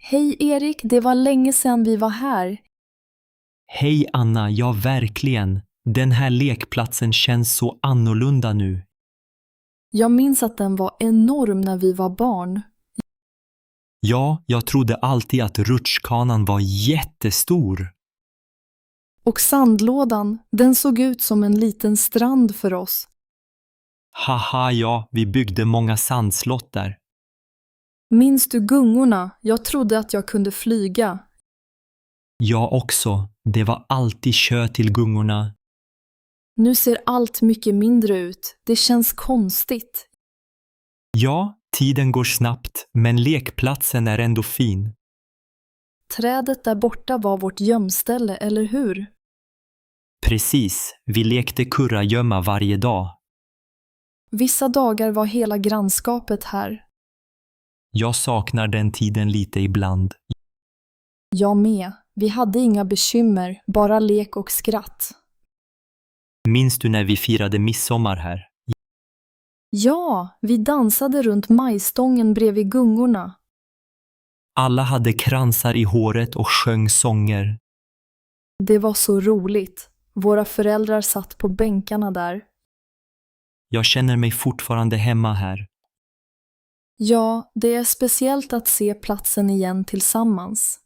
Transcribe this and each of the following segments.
Hej Erik, det var länge sedan vi var här. Hej Anna, ja verkligen. Den här lekplatsen känns så annorlunda nu. Jag minns att den var enorm när vi var barn. Ja, jag trodde alltid att rutschkanan var jättestor. Och sandlådan, den såg ut som en liten strand för oss. Haha, ja, vi byggde många sandslott där. Minns du gungorna? Jag trodde att jag kunde flyga. Jag också. Det var alltid kö till gungorna. Nu ser allt mycket mindre ut. Det känns konstigt. Ja, tiden går snabbt, men lekplatsen är ändå fin. Trädet där borta var vårt gömställe, eller hur? Precis, vi lekte kurragömma varje dag. Vissa dagar var hela grannskapet här. Jag saknar den tiden lite ibland. Jag med. Vi hade inga bekymmer, bara lek och skratt. Minns du när vi firade midsommar här? Ja, vi dansade runt majstången bredvid gungorna. Alla hade kransar i håret och sjöng sånger. Det var så roligt. Våra föräldrar satt på bänkarna där. Jag känner mig fortfarande hemma här. Ja, det är speciellt att se platsen igen tillsammans.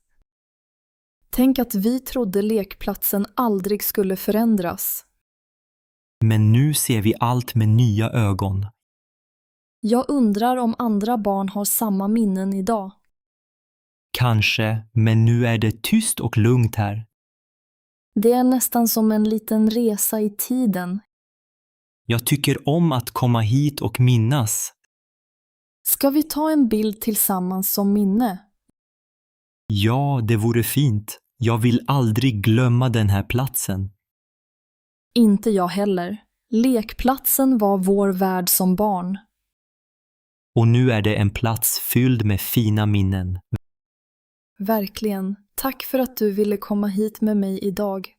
Tänk att vi trodde lekplatsen aldrig skulle förändras. Men nu ser vi allt med nya ögon. Jag undrar om andra barn har samma minnen idag. Kanske, men nu är det tyst och lugnt här. Det är nästan som en liten resa i tiden. Jag tycker om att komma hit och minnas. Ska vi ta en bild tillsammans som minne? Ja, det vore fint. Jag vill aldrig glömma den här platsen. Inte jag heller. Lekplatsen var vår värld som barn. Och nu är det en plats fylld med fina minnen. Verkligen. Tack för att du ville komma hit med mig idag.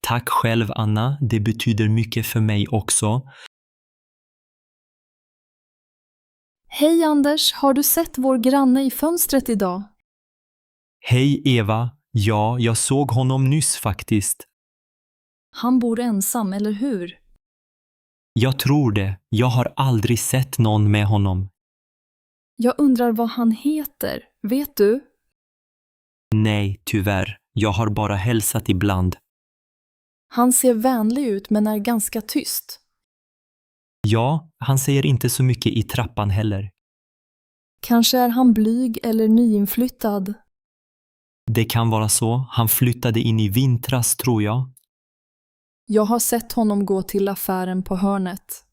Tack själv Anna, det betyder mycket för mig också. Hej Anders, har du sett vår granne i fönstret idag? Hej Eva, ja, jag såg honom nyss faktiskt. Han bor ensam, eller hur? Jag tror det, jag har aldrig sett någon med honom. Jag undrar vad han heter. Vet du? Nej, tyvärr, jag har bara hälsat ibland. Han ser vänlig ut men är ganska tyst. Ja, han säger inte så mycket i trappan heller. Kanske är han blyg eller nyinflyttad. Det kan vara så, han flyttade in i vintras tror jag. Jag har sett honom gå till affären på hörnet.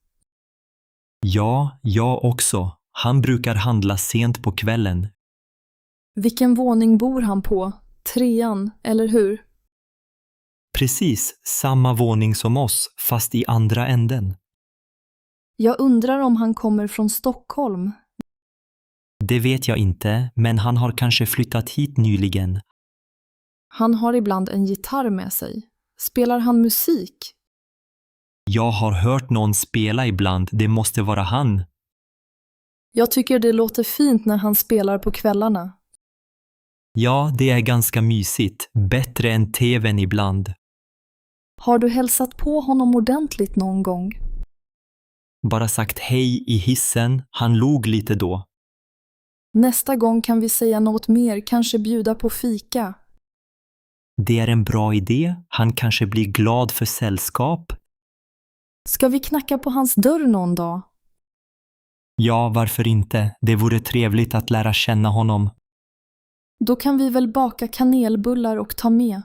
Ja, jag också. Han brukar handla sent på kvällen. Vilken våning bor han på? 3:an, eller hur? Precis, samma våning som oss, fast i andra änden. Jag undrar om han kommer från Stockholm. Det vet jag inte, men han har kanske flyttat hit nyligen. Han har ibland en gitarr med sig. Spelar han musik? Jag har hört någon spela ibland, det måste vara han. Jag tycker det låter fint när han spelar på kvällarna. Ja, det är ganska mysigt, bättre än tvn ibland. Har du hälsat på honom ordentligt någon gång? Bara sagt hej i hissen, han log lite då. Nästa gång kan vi säga något mer, kanske bjuda på fika. Det är en bra idé, han kanske blir glad för sällskap. Ska vi knacka på hans dörr någon dag? Ja, varför inte? Det vore trevligt att lära känna honom. Då kan vi väl baka kanelbullar och ta med.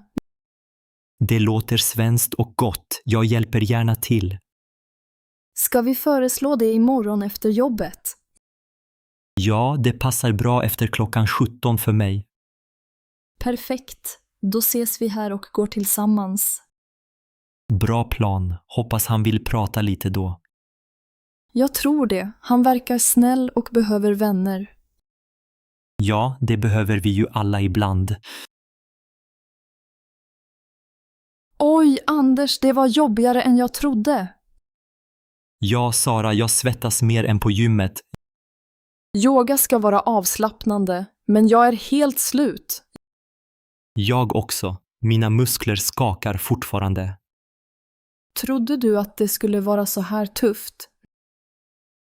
Det låter svenskt och gott, jag hjälper gärna till. Ska vi föreslå det imorgon efter jobbet? Ja, det passar bra efter klockan 17 för mig. Perfekt. Då ses vi här och går tillsammans. Bra plan, hoppas han vill prata lite då. Jag tror det. Han verkar snäll och behöver vänner. Ja, det behöver vi ju alla ibland. Oj, Anders, det var jobbigare än jag trodde. Ja, Sara, jag svettas mer än på gymmet. Yoga ska vara avslappnande, men jag är helt slut. Jag också. Mina muskler skakar fortfarande. Trodde du att det skulle vara så här tufft?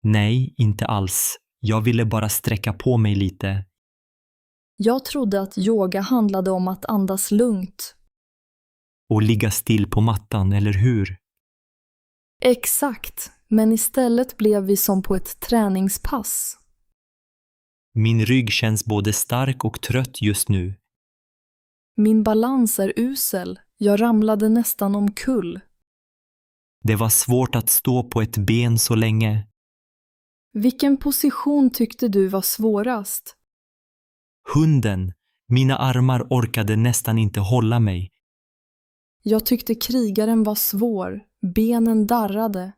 Nej, inte alls. Jag ville bara sträcka på mig lite. Jag trodde att yoga handlade om att andas lugnt. Och ligga still på mattan, eller hur? Exakt, men istället blev vi som på ett träningspass. Min rygg känns både stark och trött just nu. Min balans är usel. Jag ramlade nästan omkull. Det var svårt att stå på ett ben så länge. Vilken position tyckte du var svårast? Hunden. Mina armar orkade nästan inte hålla mig. Jag tyckte krigaren var svår. Benen darrade.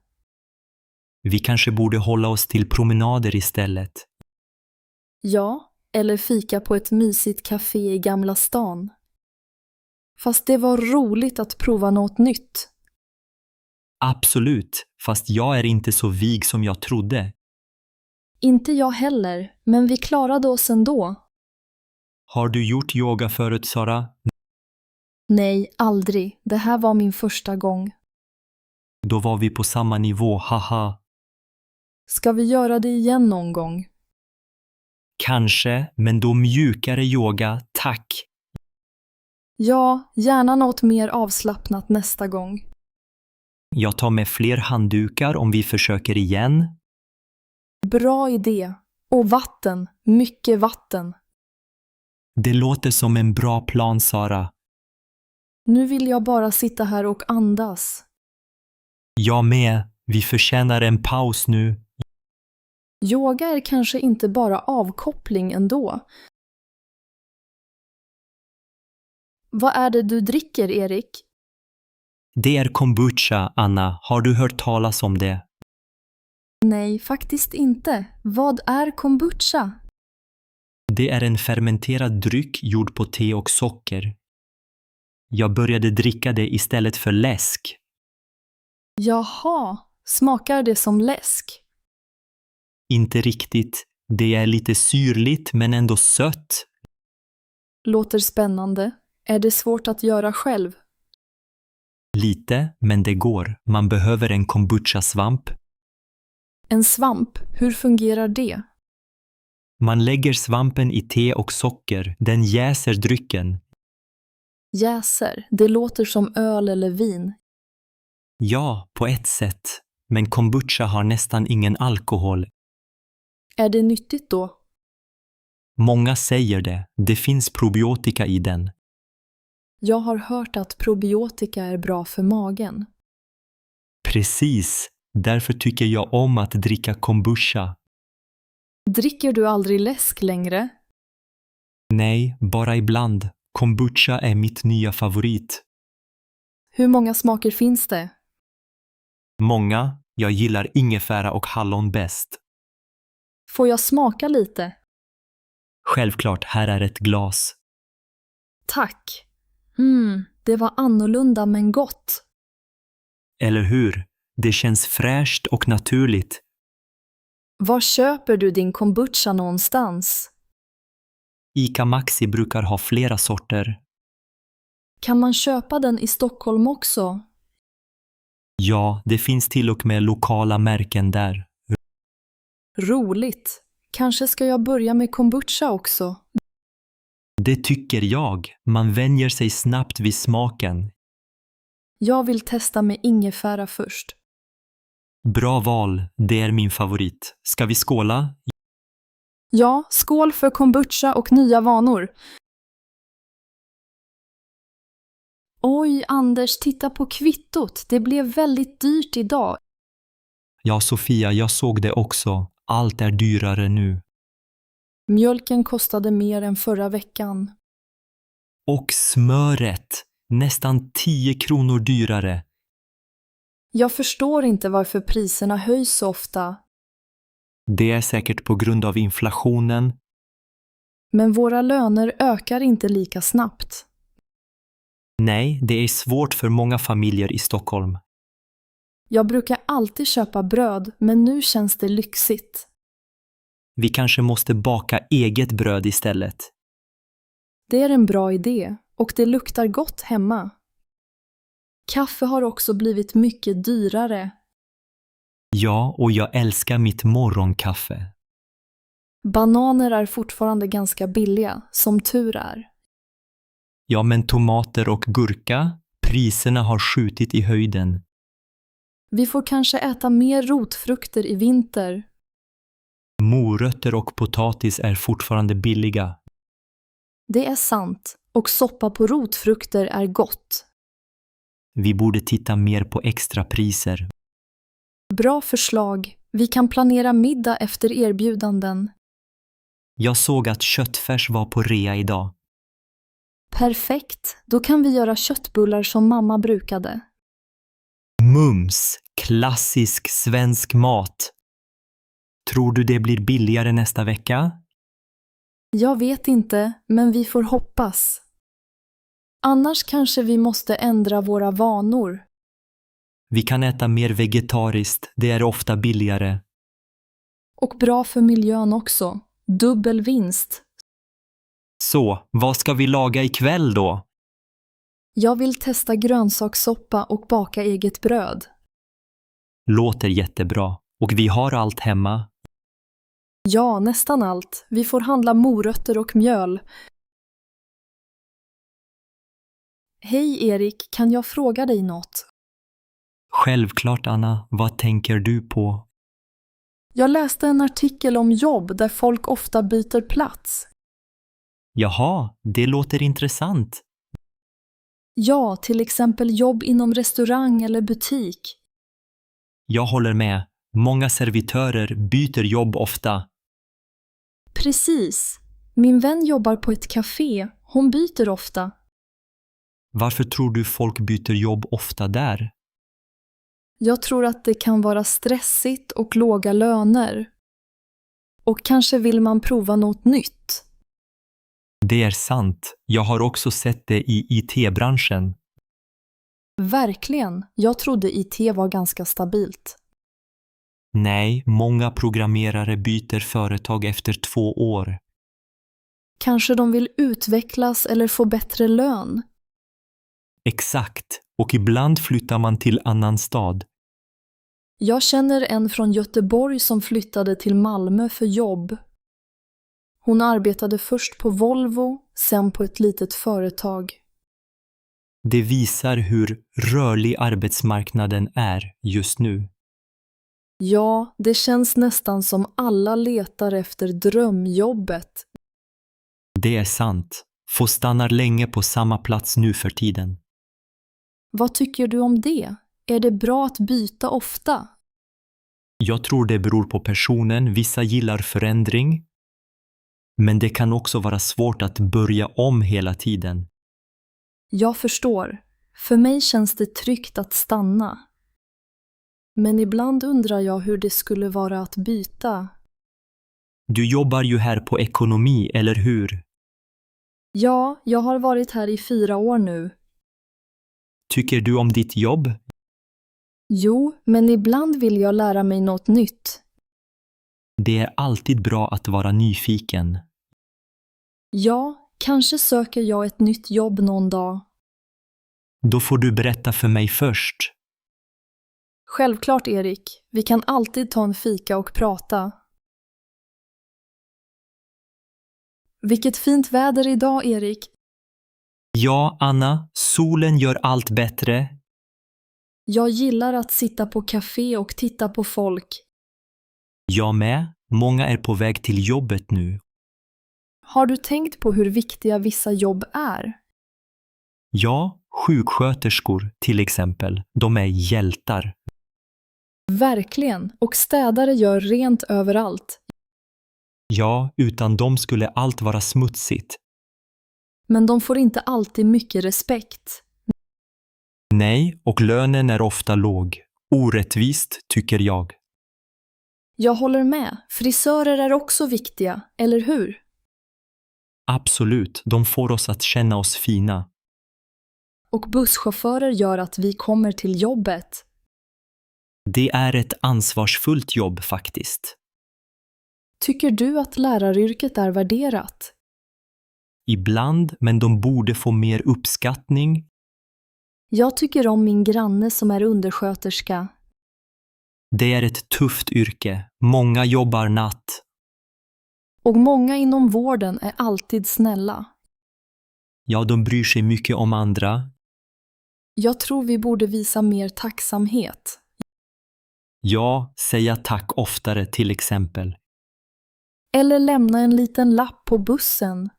Vi kanske borde hålla oss till promenader istället. Ja, eller fika på ett mysigt café i Gamla stan. Fast det var roligt att prova något nytt. Absolut, fast jag är inte så vig som jag trodde. Inte jag heller, men vi klarade oss ändå. Har du gjort yoga förut, Sara? Nej, aldrig. Det här var min första gång. Då var vi på samma nivå, haha. Ska vi göra det igen någon gång? Kanske, men då mjukare yoga, tack. Ja, gärna något mer avslappnat nästa gång. Jag tar med fler handdukar om vi försöker igen. Bra idé. Och vatten. Mycket vatten. Det låter som en bra plan, Sara. Nu vill jag bara sitta här och andas. Jag med. Vi förtjänar en paus nu. Yoga är kanske inte bara avkoppling ändå. Vad är det du dricker, Erik? Det är kombucha, Anna. Har du hört talas om det? Nej, faktiskt inte. Vad är kombucha? Det är en fermenterad dryck gjord på te och socker. Jag började dricka det istället för läsk. Jaha, smakar det som läsk? Inte riktigt. Det är lite syrligt men ändå sött. Låter spännande. Är det svårt att göra själv? Lite, men det går. Man behöver en kombucha-svamp. En svamp, hur fungerar det? Man lägger svampen i te och socker. Den jäser drycken. Jäser, det låter som öl eller vin. Ja, på ett sätt. Men kombucha har nästan ingen alkohol. Är det nyttigt då? Många säger det. Det finns probiotika i den. Jag har hört att probiotika är bra för magen. Precis. Därför tycker jag om att dricka kombucha. Dricker du aldrig läsk längre? Nej, bara ibland. Kombucha är mitt nya favorit. Hur många smaker finns det? Många. Jag gillar ingefära och hallon bäst. Får jag smaka lite? Självklart, här är ett glas. Tack. Det var annorlunda men gott. Eller hur? Det känns fräscht och naturligt. Var köper du din kombucha någonstans? Ica Maxi brukar ha flera sorter. Kan man köpa den i Stockholm också? Ja, det finns till och med lokala märken där. Roligt. Kanske ska jag börja med kombucha också. Det tycker jag. Man vänjer sig snabbt vid smaken. Jag vill testa med ingefära först. Bra val. Det är min favorit. Ska vi skåla? Ja, skål för kombucha och nya vanor. Oj, Anders, titta på kvittot. Det blev väldigt dyrt idag. Ja, Sofia, jag såg det också. Allt är dyrare nu. Mjölken kostade mer än förra veckan. Och smöret. Nästan 10 kronor dyrare. Jag förstår inte varför priserna höjs så ofta. Det är säkert på grund av inflationen. Men våra löner ökar inte lika snabbt. Nej, det är svårt för många familjer i Stockholm. Jag brukar alltid köpa bröd, men nu känns det lyxigt. Vi kanske måste baka eget bröd istället. Det är en bra idé och det luktar gott hemma. Kaffe har också blivit mycket dyrare. Ja, och jag älskar mitt morgonkaffe. Bananer är fortfarande ganska billiga, som tur är. Ja, men tomater och gurka, priserna har skjutit i höjden. Vi får kanske äta mer rotfrukter i vinter. Morötter och potatis är fortfarande billiga. Det är sant, och soppa på rotfrukter är gott. Vi borde titta mer på extrapriser. Bra förslag. Vi kan planera middag efter erbjudanden. Jag såg att köttfärs var på rea idag. Perfekt, då kan vi göra köttbullar som mamma brukade. Mums, klassisk svensk mat. Tror du det blir billigare nästa vecka? Jag vet inte, men vi får hoppas. Annars kanske vi måste ändra våra vanor. Vi kan äta mer vegetariskt, det är ofta billigare. Och bra för miljön också. Dubbel vinst. Så, vad ska vi laga ikväll då? Jag vill testa grönsakssoppa och baka eget bröd. Låter jättebra. Och vi har allt hemma. Ja, nästan allt. Vi får handla morötter och mjöl. Hej Erik, kan jag fråga dig något? Självklart, Anna. Vad tänker du på? Jag läste en artikel om jobb där folk ofta byter plats. Jaha, det låter intressant. Ja, till exempel jobb inom restaurang eller butik. Jag håller med. Många servitörer byter jobb ofta. Precis. Min vän jobbar på ett café. Hon byter ofta. Varför tror du folk byter jobb ofta där? Jag tror att det kan vara stressigt och låga löner. Och kanske vill man prova något nytt. Det är sant. Jag har också sett det i IT-branschen. Verkligen. Jag trodde IT var ganska stabilt. Nej, många programmerare byter företag efter 2 år. Kanske de vill utvecklas eller få bättre lön. Exakt. Och ibland flyttar man till annan stad. Jag känner en från Göteborg som flyttade till Malmö för jobb. Hon arbetade först på Volvo, sen på ett litet företag. Det visar hur rörlig arbetsmarknaden är just nu. Ja, det känns nästan som alla letar efter drömjobbet. Det är sant. Få stannar länge på samma plats nu för tiden. Vad tycker du om det? Är det bra att byta ofta? Jag tror det beror på personen. Vissa gillar förändring. Men det kan också vara svårt att börja om hela tiden. Jag förstår. För mig känns det tryggt att stanna. Men ibland undrar jag hur det skulle vara att byta. Du jobbar ju här på ekonomi, eller hur? Ja, jag har varit här i 4 år nu. Tycker du om ditt jobb? Jo, men ibland vill jag lära mig något nytt. Det är alltid bra att vara nyfiken. Ja, kanske söker jag ett nytt jobb någon dag. Då får du berätta för mig först. Självklart, Erik. Vi kan alltid ta en fika och prata. Vilket fint väder idag, Erik. Ja, Anna, solen gör allt bättre. Jag gillar att sitta på café och titta på folk. Jag med. Många är på väg till jobbet nu. Har du tänkt på hur viktiga vissa jobb är? Ja, sjuksköterskor till exempel. De är hjältar. Verkligen, och städare gör rent överallt. Ja, utan dem skulle allt vara smutsigt. Men de får inte alltid mycket respekt. Nej, och lönen är ofta låg. Orättvist, tycker jag. Jag håller med. Frisörer är också viktiga, eller hur? Absolut, de får oss att känna oss fina. Och busschaufförer gör att vi kommer till jobbet. Det är ett ansvarsfullt jobb faktiskt. Tycker du att läraryrket är värderat? Ibland, men de borde få mer uppskattning. Jag tycker om min granne som är undersköterska. Det är ett tufft yrke. Många jobbar natt. Och många inom vården är alltid snälla. Ja, de bryr sig mycket om andra. Jag tror vi borde visa mer tacksamhet. Ja, säga tack oftare till exempel. Eller lämna en liten lapp på bussen.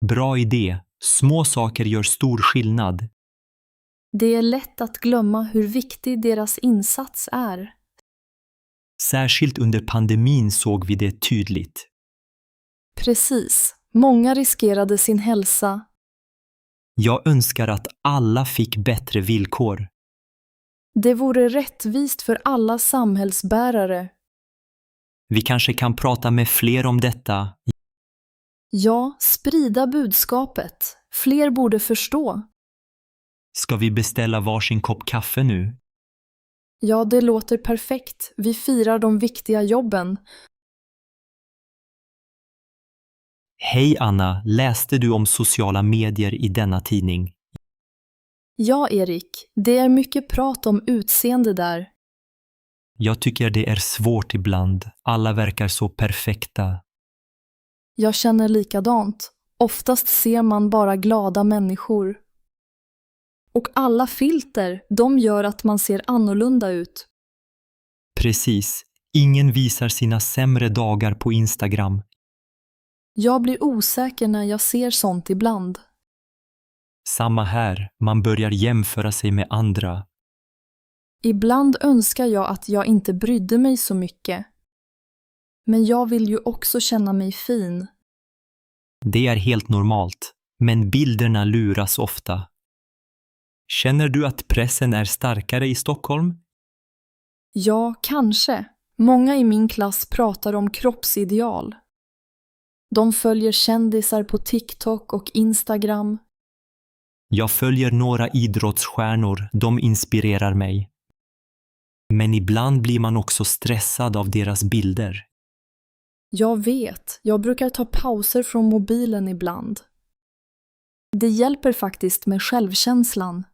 Bra idé. Små saker gör stor skillnad. Det är lätt att glömma hur viktig deras insats är. Särskilt under pandemin såg vi det tydligt. Precis. Många riskerade sin hälsa. Jag önskar att alla fick bättre villkor. Det vore rättvist för alla samhällsbärare. Vi kanske kan prata med fler om detta. Ja, sprida budskapet. Fler borde förstå. Ska vi beställa varsin kopp kaffe nu? Ja, det låter perfekt. Vi firar de viktiga jobben. Hej Anna, läste du om sociala medier i denna tidning? Ja, Erik. Det är mycket prat om utseende där. Jag tycker det är svårt ibland. Alla verkar så perfekta. Jag känner likadant. Oftast ser man bara glada människor. Och alla filter, de gör att man ser annorlunda ut. Precis. Ingen visar sina sämre dagar på Instagram. Jag blir osäker när jag ser sånt ibland. Samma här. Man börjar jämföra sig med andra. Ibland önskar jag att jag inte brydde mig så mycket. Men jag vill ju också känna mig fin. Det är helt normalt. Men bilderna luras ofta. Känner du att pressen är starkare i Stockholm? Ja, kanske. Många i min klass pratar om kroppsideal. De följer kändisar på TikTok och Instagram. Jag följer några idrottsstjärnor. De inspirerar mig. Men ibland blir man också stressad av deras bilder. Jag vet, jag brukar ta pauser från mobilen ibland. Det hjälper faktiskt med självkänslan.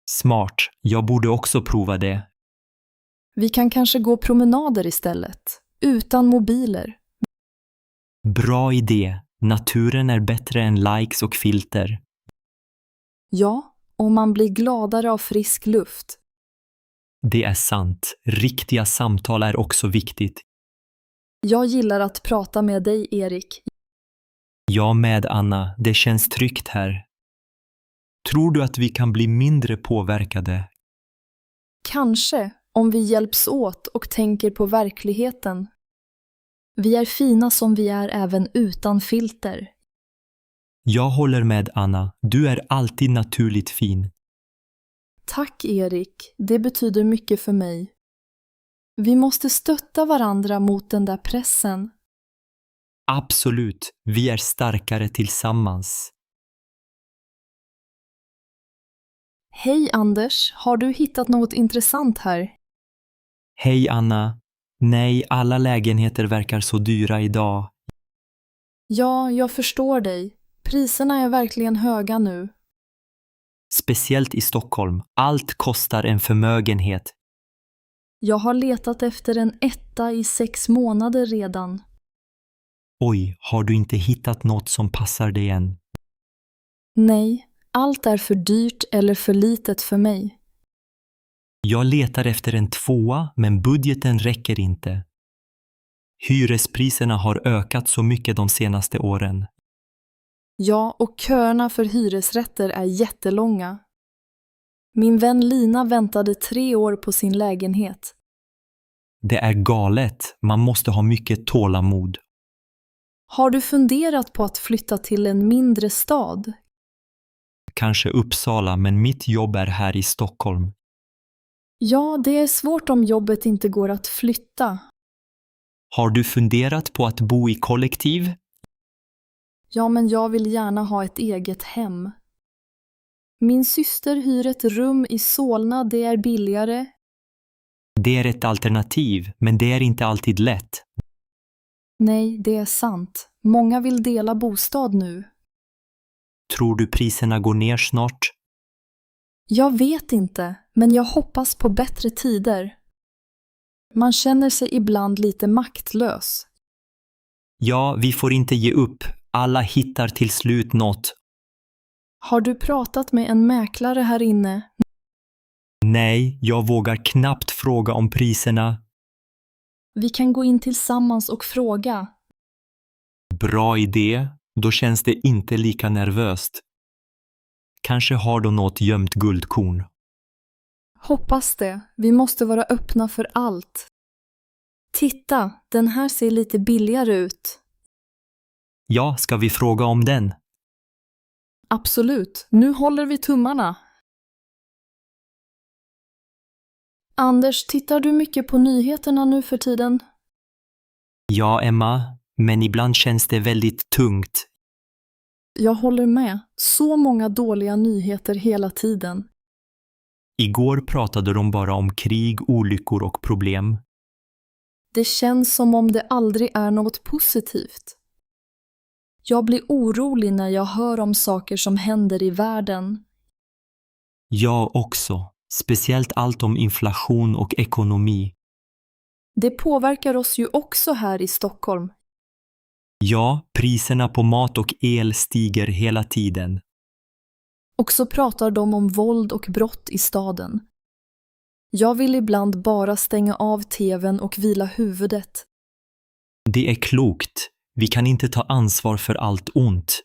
Smart. Jag borde också prova det. Vi kan kanske gå promenader istället, utan mobiler. Bra idé. Naturen är bättre än likes och filter. Ja, och man blir gladare av frisk luft. Det är sant. Riktiga samtal är också viktigt. Jag gillar att prata med dig, Erik. Jag med, Anna. Det känns tryggt här. Tror du att vi kan bli mindre påverkade? Kanske, om vi hjälps åt och tänker på verkligheten. Vi är fina som vi är även utan filter. Jag håller med, Anna. Du är alltid naturligt fin. Tack, Erik. Det betyder mycket för mig. Vi måste stötta varandra mot den där pressen. Absolut. Vi är starkare tillsammans. Hej Anders, har du hittat något intressant här? Hej, Anna. Nej, alla lägenheter verkar så dyra idag. Ja, jag förstår dig. Priserna är verkligen höga nu. Speciellt i Stockholm. Allt kostar en förmögenhet. Jag har letat efter en etta i 6 månader redan. Oj, har du inte hittat något som passar dig än? Nej, allt är för dyrt eller för litet för mig. Jag letar efter en 2:a, men budgeten räcker inte. Hyrespriserna har ökat så mycket de senaste åren. Ja, och köerna för hyresrätter är jättelånga. Min vän Lina väntade 3 år på sin lägenhet. Det är galet. Man måste ha mycket tålamod. Har du funderat på att flytta till en mindre stad? Kanske Uppsala, men mitt jobb är här i Stockholm. Ja, det är svårt om jobbet inte går att flytta. Har du funderat på att bo i kollektiv? Ja, men jag vill gärna ha ett eget hem. Min syster hyr ett rum i Solna, det är billigare. Det är ett alternativ, men det är inte alltid lätt. Nej, det är sant. Många vill dela bostad nu. Tror du priserna går ner snart? Jag vet inte, men jag hoppas på bättre tider. Man känner sig ibland lite maktlös. Ja, vi får inte ge upp. Alla hittar till slut något. Har du pratat med en mäklare här inne? Nej, jag vågar knappt fråga om priserna. Vi kan gå in tillsammans och fråga. Bra idé. Då känns det inte lika nervöst. Kanske har de något gömt guldkorn. Hoppas det. Vi måste vara öppna för allt. Titta, den här ser lite billigare ut. Ja, ska vi fråga om den? Absolut, nu håller vi tummarna. Anders, tittar du mycket på nyheterna nu för tiden? Ja, Emma, men ibland känns det väldigt tungt. Jag håller med. Så många dåliga nyheter hela tiden. Igår pratade de bara om krig, olyckor och problem. Det känns som om det aldrig är något positivt. Jag blir orolig när jag hör om saker som händer i världen. Jag också. Speciellt allt om inflation och ekonomi. Det påverkar oss ju också här i Stockholm. Ja, priserna på mat och el stiger hela tiden. Och så pratar de om våld och brott i staden. Jag vill ibland bara stänga av tvn och vila huvudet. Det är klokt. Vi kan inte ta ansvar för allt ont.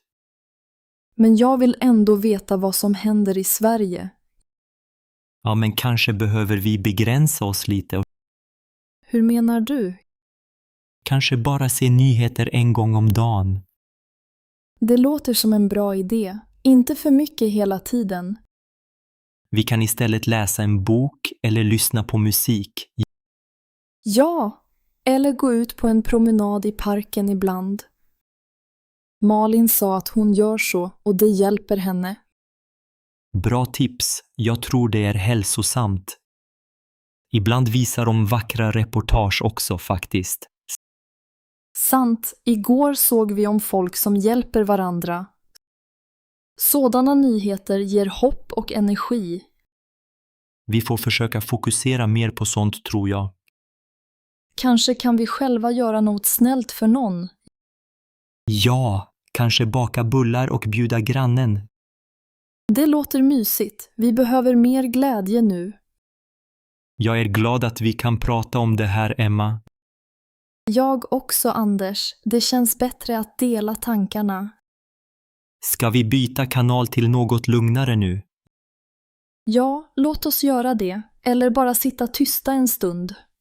Men jag vill ändå veta vad som händer i Sverige. Ja, men kanske behöver vi begränsa oss lite. Hur menar du? Kanske bara se nyheter en gång om dagen. Det låter som en bra idé. Inte för mycket hela tiden. Vi kan istället läsa en bok eller lyssna på musik. Ja, eller gå ut på en promenad i parken ibland. Malin sa att hon gör så och det hjälper henne. Bra tips. Jag tror det är hälsosamt. Ibland visar de vackra reportage också faktiskt. Sant, igår såg vi om folk som hjälper varandra. Sådana nyheter ger hopp och energi. Vi får försöka fokusera mer på sånt, tror jag. Kanske kan vi själva göra något snällt för någon. Ja, kanske baka bullar och bjuda grannen. Det låter mysigt. Vi behöver mer glädje nu. Jag är glad att vi kan prata om det här, Emma. Jag också, Anders. Det känns bättre att dela tankarna. Ska vi byta kanal till något lugnare nu? Ja, låt oss göra det. Eller bara sitta tysta en stund.